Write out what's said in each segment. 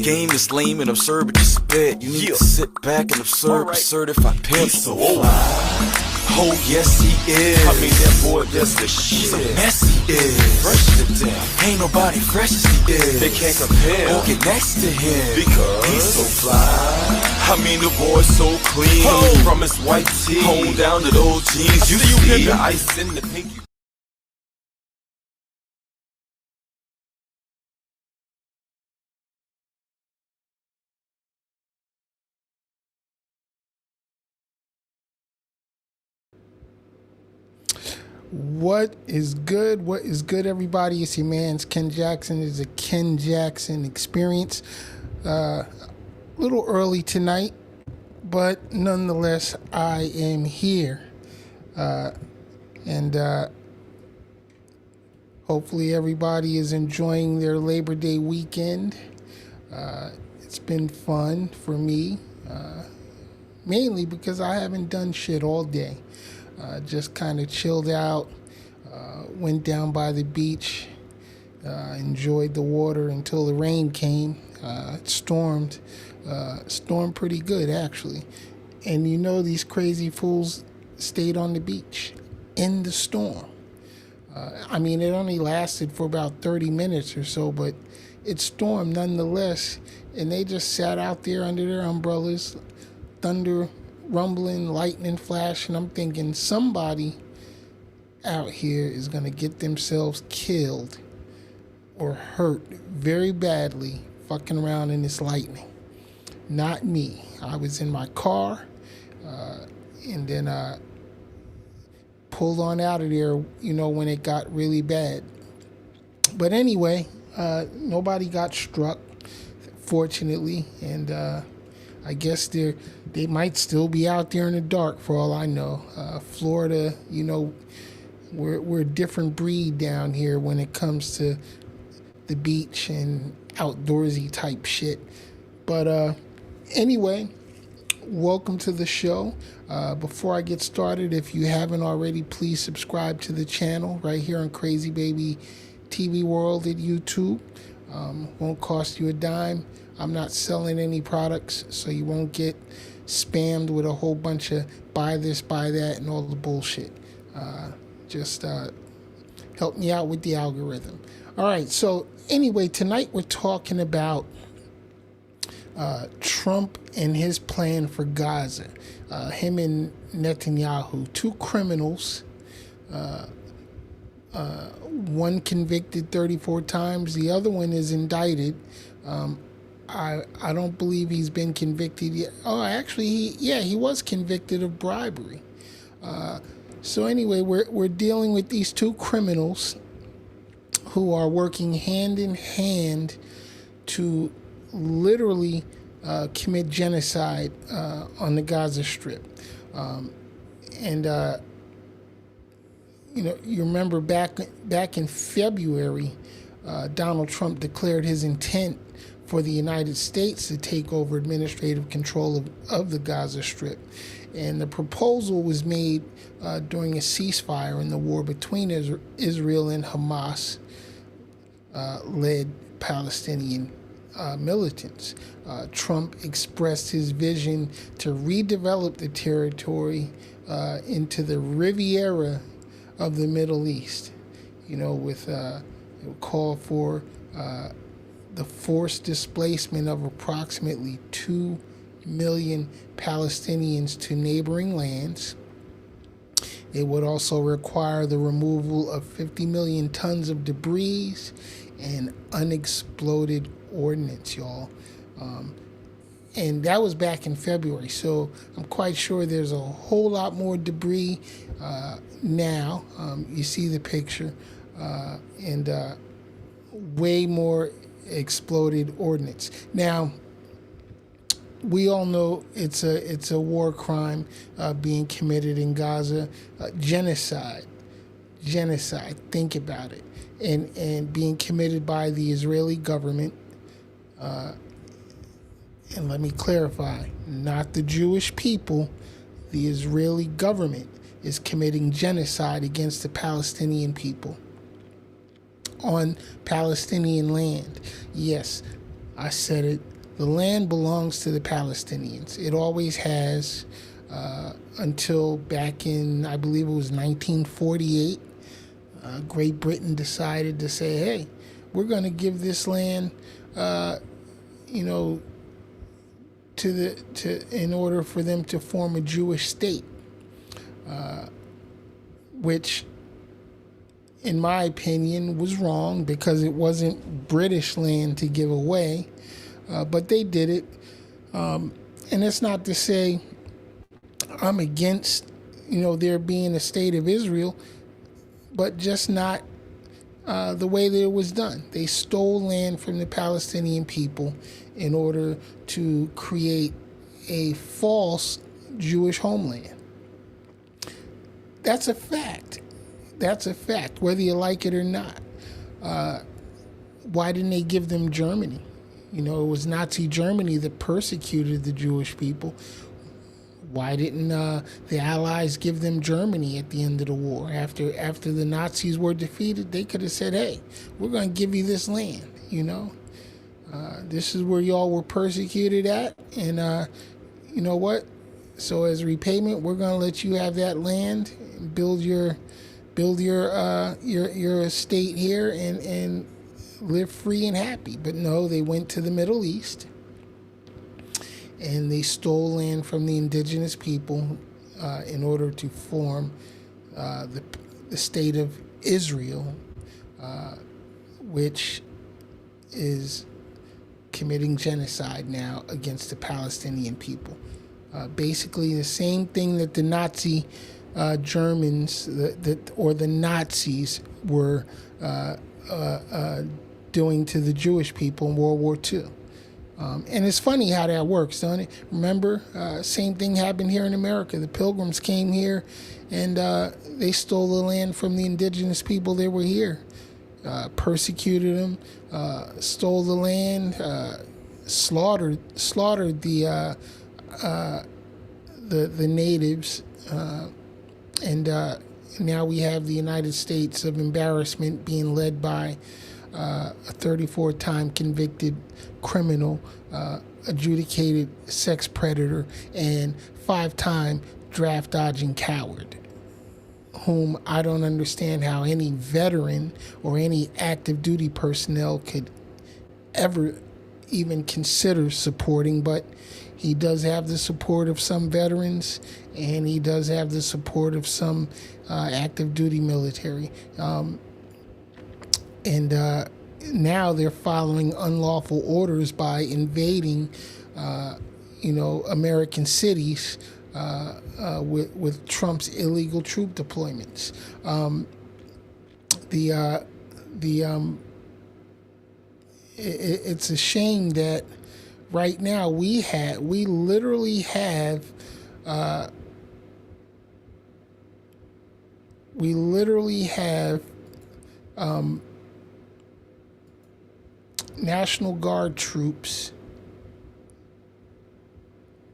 game is lame and absurd, but you spit. You need to sit back and observe a certified pimp. So fly. Oh yes he is. I mean that boy does the shit. He's a mess he is. Fresh to death. Ain't nobody fresh as he is. They can't compare. Won't get next to him because he's so fly. I mean the boy's so clean. From his white tee on down to those jeans. You see the ice in the pink. What is good? What is good, everybody? It's your man's Ken Jackson. It's a Ken Jackson experience. A little early tonight, but nonetheless, I am here. And hopefully everybody is enjoying their Labor Day weekend. It's been fun for me, mainly because I haven't done shit all day. Just kind of chilled out, went down by the beach, enjoyed the water until the rain came. It stormed pretty good, actually. And you know, these crazy fools stayed on the beach in the storm. I mean, it only lasted for about 30 minutes or so, but it stormed nonetheless. And they just sat out there under their umbrellas, thunder rumbling, lightning flashing. I'm thinking somebody out here is going to get themselves killed or hurt very badly fucking around in this lightning. Not me. I was in my car, and then pulled on out of there, you know, when it got really bad. But anyway, nobody got struck, fortunately, and I guess they might still be out there in the dark for all I know. Florida, you know, we're a different breed down here when it comes to the beach and outdoorsy type shit. But anyway, welcome to the show. Before I get started, if you haven't already, please subscribe to the channel right here on Crazy Baby TV World at YouTube. Won't cost you a dime. I'm not selling any products, so you won't get spammed with a whole bunch of buy this, buy that, and all the bullshit. Just help me out with the algorithm. All right, so anyway, tonight we're talking about Trump and his plan for Gaza. Him and Netanyahu, two criminals, one convicted 34 times, the other one is indicted. I don't believe he's been convicted yet. Oh, actually, he was convicted of bribery. So anyway, we're dealing with these two criminals who are working hand in hand to literally commit genocide on the Gaza Strip. And you know, you remember back in February, Donald Trump declared his intent for the United States to take over administrative control of the Gaza Strip. And the proposal was made during a ceasefire in the war between Israel and Hamas led Palestinian militants. Trump expressed his vision to redevelop the territory into the Riviera of the Middle East, you know, with a call for the forced displacement of approximately 2 million Palestinians to neighboring lands. It would also require the removal of 50 million tons of debris and unexploded ordnance, y'all. And that was back in February, so I'm quite sure there's a whole lot more debris now. You see the picture, and way more exploded ordnance. Now, we all know it's a war crime being committed in Gaza. Genocide. Think about it, and being committed by the Israeli government. And let me clarify, not the Jewish people. The Israeli government is committing genocide against the Palestinian people on Palestinian land. Yes, I said it The land belongs to the Palestinians. It always has, until back in, I believe it was 1948. Great Britain decided to say, hey, we're going to give this land, in order for them to form a Jewish state, which, in my opinion, was wrong because it wasn't British land to give away, but they did it. And it's not to say I'm against, there being a state of Israel, but just not the way that it was done. They stole land from the Palestinian people in order to create a false Jewish homeland. That's a fact. That's a fact, whether you like it or not. Why didn't they give them Germany? It was Nazi Germany that persecuted the Jewish people. Why didn't the Allies give them Germany at the end of the war? After the Nazis were defeated, they could have said, hey, we're going to give you this land, this is where y'all were persecuted at, and you know what? So as repayment, we're going to let you have that land, build your estate here, and live free and happy. But no, they went to the Middle East, and they stole land from the indigenous people in order to form the state of Israel, which is committing genocide now against the Palestinian people. Basically the same thing that the Nazi Germans or the Nazis were doing to the Jewish people in World War II. And it's funny how that works, don't it? Remember, same thing happened here in America. The Pilgrims came here, and they stole the land from the indigenous people that were here, persecuted them, stole the land, slaughtered the natives, and now we have the United States of embarrassment being led by a 34-time convicted criminal, adjudicated sex predator, and 5-time draft-dodging coward, whom I don't understand how any veteran or any active duty personnel could ever even consider supporting. But he does have the support of some veterans, and he does have the support of some active duty military. And now they're following unlawful orders by invading, American cities with Trump's illegal troop deployments. It's a shame that right now we literally have National Guard troops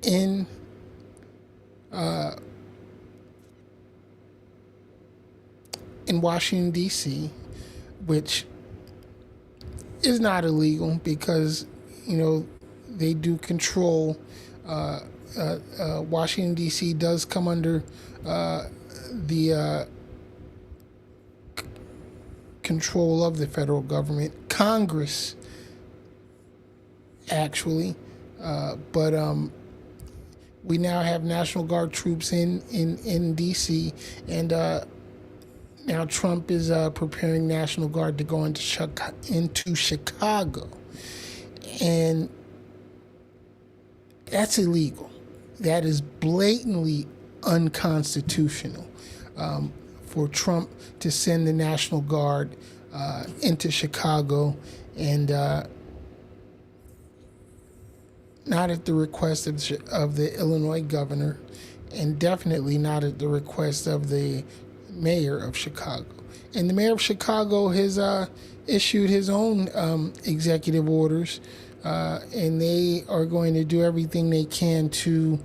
in Washington, D.C., which is not illegal because, they do control, Washington, D.C. does come under the control of the federal government, Congress, actually, but we now have National Guard troops in D.C., and now Trump is preparing National Guard to go into Chicago, and that's illegal. That is blatantly unconstitutional for Trump to send the National Guard into Chicago, and not at the request of the Illinois governor, and definitely not at the request of the mayor of Chicago. And the mayor of Chicago has issued his own executive orders, and they are going to do everything they can to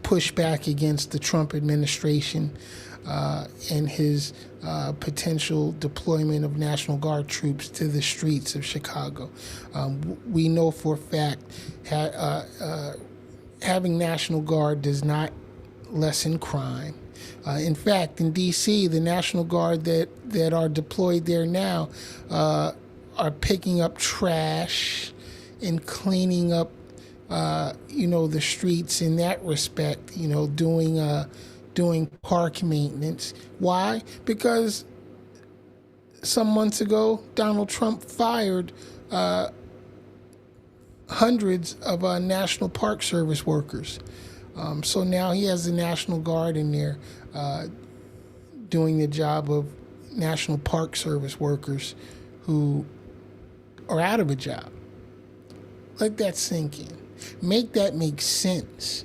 push back against the Trump administration and his potential deployment of National Guard troops to the streets of Chicago. We know for a fact having National Guard does not lessen crime. In fact, in D.C., the National Guard that are deployed there now are picking up trash and cleaning up, the streets in that respect, doing park maintenance. Why? Because some months ago, Donald Trump fired hundreds of National Park Service workers. So now he has the National Guard in there doing the job of National Park Service workers who are out of a job. Let that sink in. Make that make sense.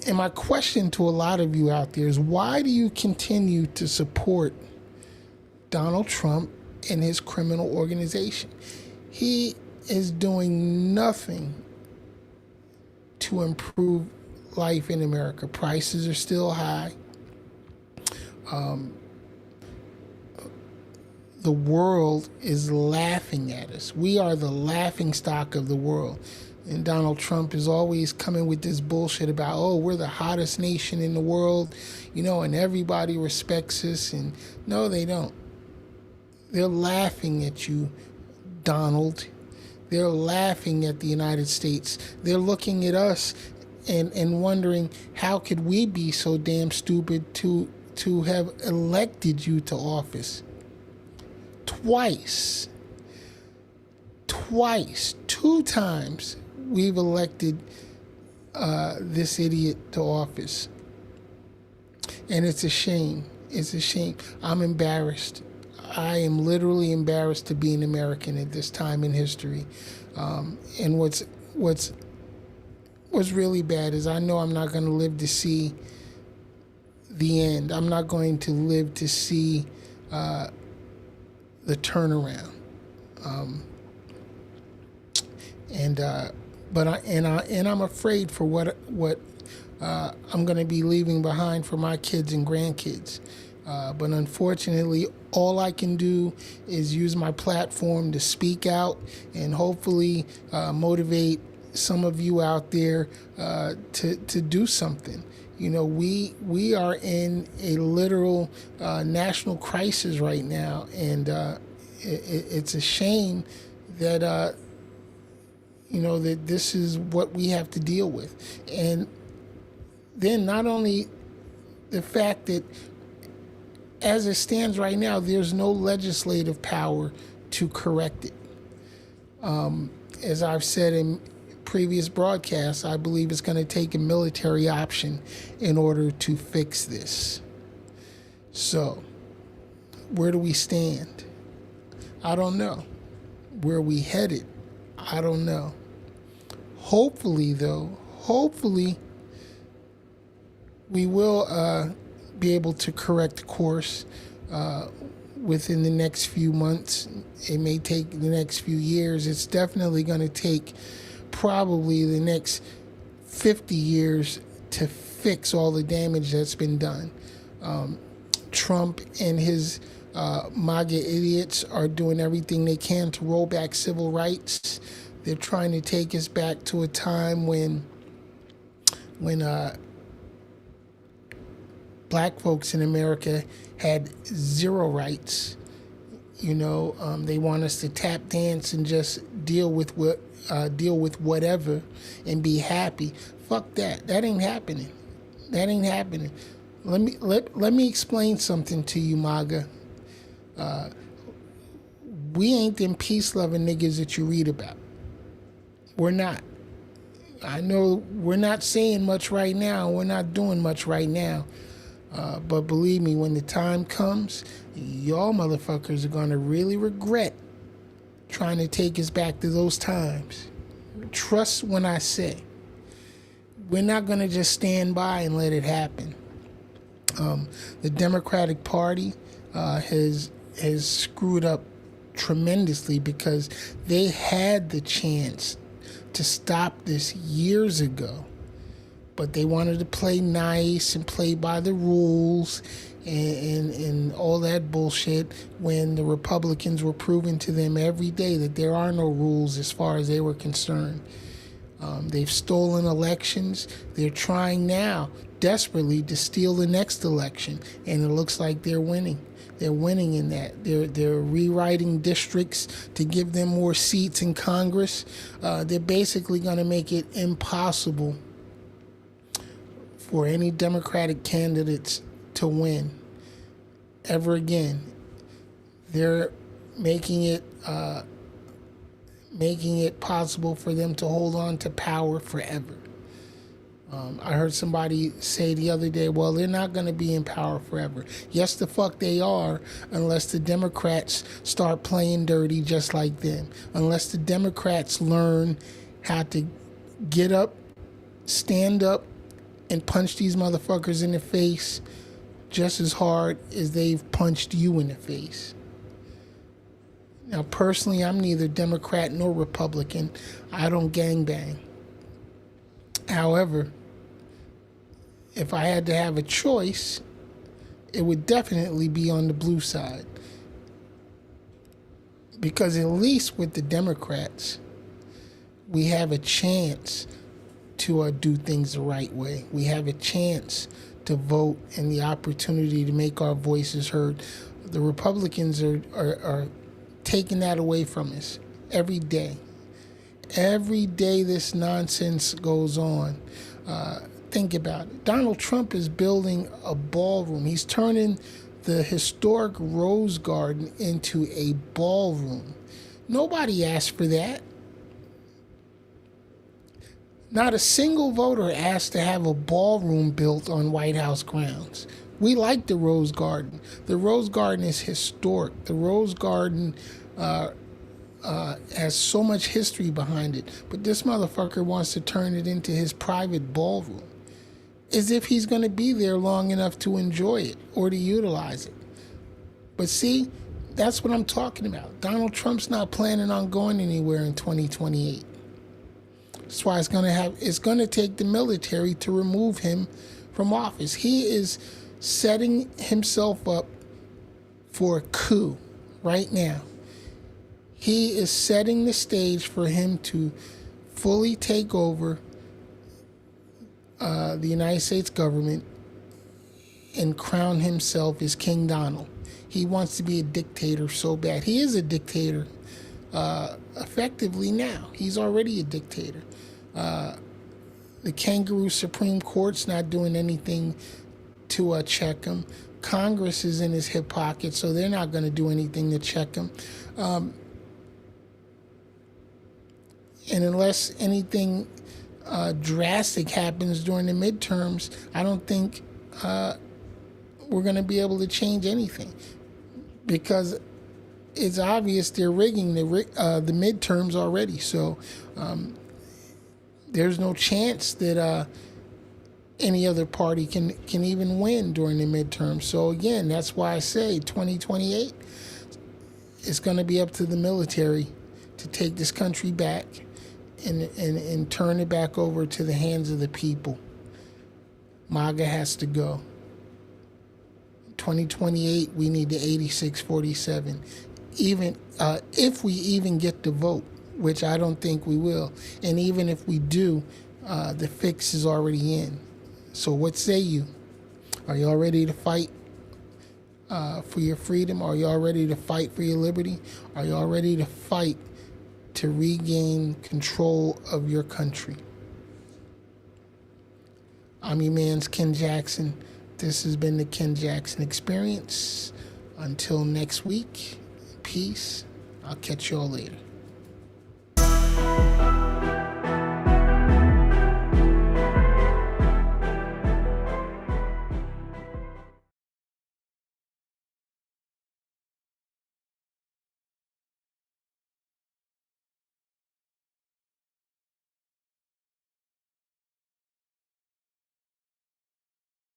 And my question to a lot of you out there is, why do you continue to support Donald Trump and his criminal organization? He is doing nothing to improve life in America. Prices are still high. The world is laughing at us. We are the laughing stock of the world. And Donald Trump is always coming with this bullshit about, oh, we're the hottest nation in the world, and everybody respects us. And no, they don't. They're laughing at you, Donald. They're laughing at the United States. They're looking at us and wondering, how could we be so damn stupid to have elected you to office? Twice, 2 times we've elected this idiot to office. And it's a shame. It's a shame. I'm embarrassed. I am literally embarrassed to be an American at this time in history. And what's really bad is I know I'm not going to live to see the end. I'm not going to live to see the turnaround. But I'm afraid for what I'm going to be leaving behind for my kids and grandkids. But unfortunately, all I can do is use my platform to speak out and hopefully motivate some of you out there to do something. We are in a literal national crisis right now, and it's a shame that that this is what we have to deal with. And then not only the fact that as it stands right now, there's no legislative power to correct it. As I've said in previous broadcasts, I believe it's going to take a military option in order to fix this. So, where do we stand? I don't know. Where are we headed? I don't know. Hopefully, we will be able to correct course within the next few months. It may take the next few years. It's definitely going to take probably the next 50 years to fix all the damage that's been done. Trump and his MAGA idiots are doing everything they can to roll back civil rights. They're trying to take us back to a time when black folks in America had zero rights. They want us to tap dance and just deal with whatever and be happy. Fuck that. That ain't happening. Let me explain something to you, MAGA. We ain't them peace-loving niggas that you read about. We're not. I know we're not saying much right now. We're not doing much right now. But believe me, when the time comes, y'all motherfuckers are going to really regret trying to take us back to those times. Trust when I say. We're not going to just stand by and let it happen. The Democratic Party has screwed up tremendously because they had the chance to stop this years ago. but they wanted to play nice and play by the rules and all that bullshit when the Republicans were proving to them every day that there are no rules as far as they were concerned. They've stolen elections. They're trying now desperately to steal the next election, and it looks like they're winning. They're winning in that. They're rewriting districts to give them more seats in Congress. They're basically going to make it impossible for any Democratic candidates to win ever again. They're making it possible for them to hold on to power forever. I heard somebody say the other day, well, they're not going to be in power forever. Yes, the fuck they are, unless the Democrats start playing dirty just like them. Unless the Democrats learn how to get up, stand up, and punch these motherfuckers in the face just as hard as they've punched you in the face. Now, personally, I'm neither Democrat nor Republican. I don't gangbang. However, if I had to have a choice, it would definitely be on the blue side. Because at least with the Democrats, we have a chance to do things the right way. We have a chance to vote and the opportunity to make our voices heard. The Republicans are taking that away from us every day. Every day this nonsense goes on. Think about it. Donald Trump is building a ballroom. He's turning the historic Rose Garden into a ballroom. Nobody asked for that. Not a single voter asked to have a ballroom built on White House grounds. We like the Rose Garden. The Rose Garden is historic. The Rose Garden has so much history behind it. But this motherfucker wants to turn it into his private ballroom, as if he's going to be there long enough to enjoy it or to utilize it. But see, that's what I'm talking about. Donald Trump's not planning on going anywhere in 2028. That's why it's going to take the military to remove him from office. He is setting himself up for a coup right now. He is setting the stage for him to fully take over the United States government and crown himself as King Donald. He wants to be a dictator so bad. He is a dictator effectively now. He's already a dictator. The kangaroo Supreme Court's not doing anything to check him. Congress is in his hip pocket, so they're not going to do anything to check him. And unless anything drastic happens during the midterms, I don't think we're going to be able to change anything, because it's obvious they're rigging the midterms already. So there's no chance that any other party can even win during the midterms. So again, that's why I say 2028 is going to be up to the military to take this country back and turn it back over to the hands of the people. MAGA has to go. 2028, we need the 86-47. Even if we even get to vote, which I don't think we will, and even if we do, the fix is already in. So what say you? Are y'all ready to fight for your freedom? Are y'all ready to fight for your liberty? Are y'all ready to fight to regain control of your country? I'm your man's Ken Jackson. This has been the Ken Jackson Experience. Until next week, peace. I'll catch y'all later.